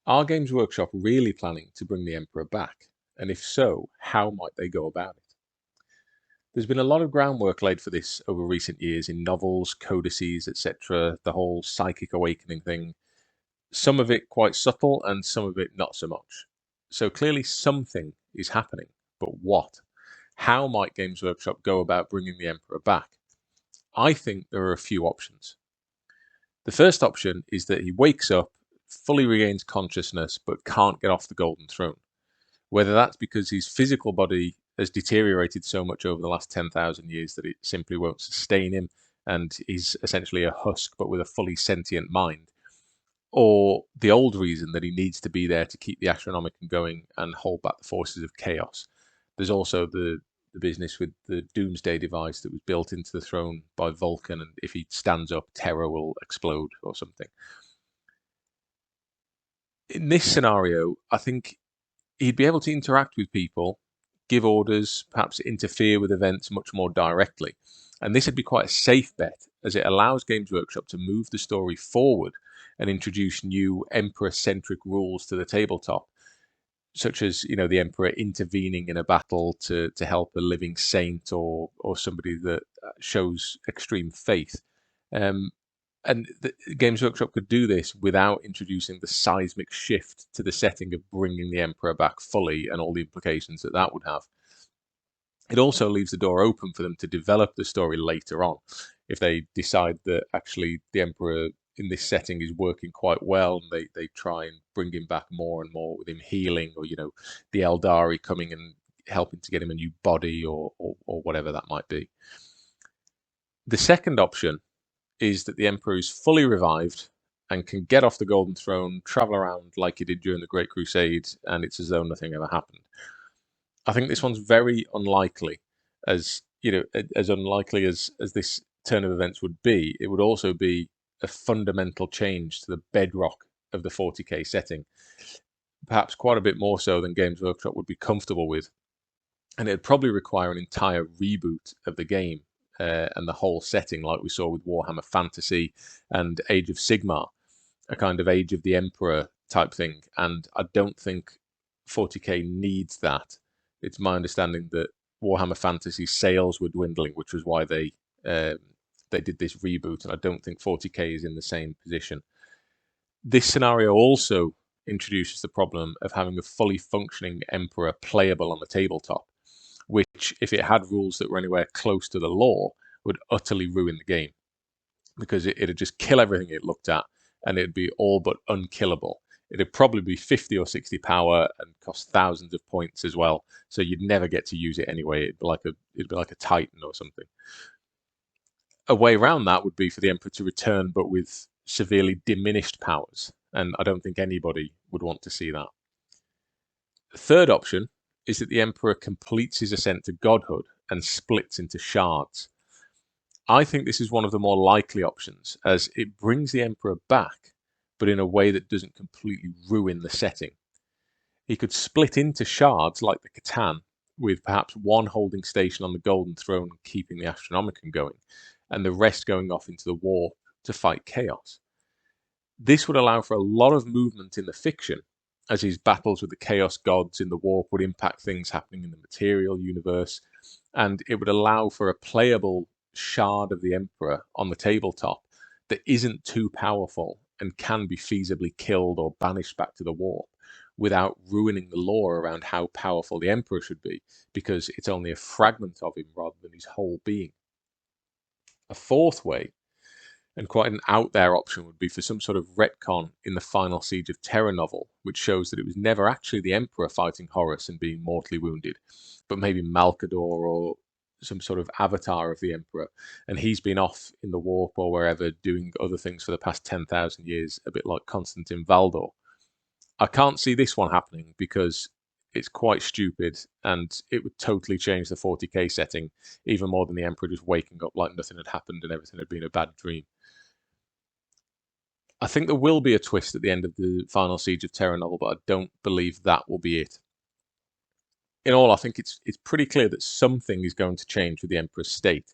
Are Games Workshop really planning to bring the Emperor back? And if so, how might they go about it? There's been a lot of groundwork laid for this over recent years in novels, codices, etc., the whole psychic awakening thing. Some of it quite subtle and some of it not so much. So clearly something is happening, but what? How might Games Workshop go about bringing the Emperor back? I think there are a few options. The first option is that he wakes up, fully regains consciousness, but can't get off the Golden Throne. Whether that's because his physical body has deteriorated so much over the last 10,000 years that it simply won't sustain him, and he's essentially a husk but with a fully sentient mind, or the old reason that he needs to be there to keep the Astronomicon going and hold back the forces of chaos. There's also the business with the Doomsday device that was built into the throne by Vulcan, and if he stands up, Terra will explode or something. In this scenario, I think he'd be able to interact with people, give orders, perhaps interfere with events much more directly. And this would be quite a safe bet, as it allows Games Workshop to move the story forward and introduce new Emperor-centric rules to the tabletop, such as the Emperor intervening in a battle to help a living saint or somebody that shows extreme faith. Um, and the Games Workshop could do this without introducing the seismic shift to the setting of bringing the Emperor back fully and all the implications that that would have. It also leaves the door open for them to develop the story later on. If they decide that actually the Emperor in this setting is working quite well, and they try and bring him back more and more with him healing, or the Eldari coming and helping to get him a new body, or whatever that might be. The second option is that the Emperor is fully revived and can get off the Golden Throne, travel around like he did during the Great Crusade, and it's as though nothing ever happened. I think this one's very unlikely, as as unlikely as this turn of events would be. It would also be a fundamental change to the bedrock of the 40k setting, perhaps quite a bit more so than Games Workshop would be comfortable with, and it'd probably require an entire reboot of the game and the whole setting, like we saw with Warhammer Fantasy and Age of Sigmar, a kind of Age of the Emperor type thing. And I don't think 40k needs that. It's my understanding that Warhammer Fantasy sales were dwindling, which was why they did this reboot, and I don't think 40k is in the same position. This scenario also introduces the problem of having a fully functioning Emperor playable on the tabletop, which, if it had rules that were anywhere close to the law, would utterly ruin the game, because it'd just kill everything it looked at, and it'd be all but unkillable. It'd probably be 50 or 60 power and cost thousands of points as well, so you'd never get to use it anyway. It'd be like a Titan or something. A way around that would be for the Emperor to return, but with severely diminished powers, and I don't think anybody would want to see that. The third option is that the Emperor completes his ascent to godhood and splits into shards. I think this is one of the more likely options, as it brings the Emperor back, but in a way that doesn't completely ruin the setting. He could split into shards like the Catan, with perhaps one holding station on the Golden Throne and keeping the Astronomicon going, and the rest going off into the warp to fight chaos. This would allow for a lot of movement in the fiction, as his battles with the Chaos Gods in the warp would impact things happening in the material universe, and it would allow for a playable shard of the Emperor on the tabletop that isn't too powerful and can be feasibly killed or banished back to the warp without ruining the lore around how powerful the Emperor should be, because it's only a fragment of him rather than his whole being. A fourth way, and quite an out there option, would be for some sort of retcon in the final Siege of Terra novel, which shows that it was never actually the Emperor fighting Horus and being mortally wounded, but maybe Malcador or some sort of avatar of the Emperor, and he's been off in the warp or wherever doing other things for the past 10,000 years, a bit like Constantine Valdor. I can't see this one happening because it's quite stupid, and it would totally change the 40k setting, even more than the Emperor just waking up like nothing had happened and everything had been a bad dream. I think there will be a twist at the end of the final Siege of Terra novel, but I don't believe that will be it. In all, I think it's pretty clear that something is going to change with the Emperor's state.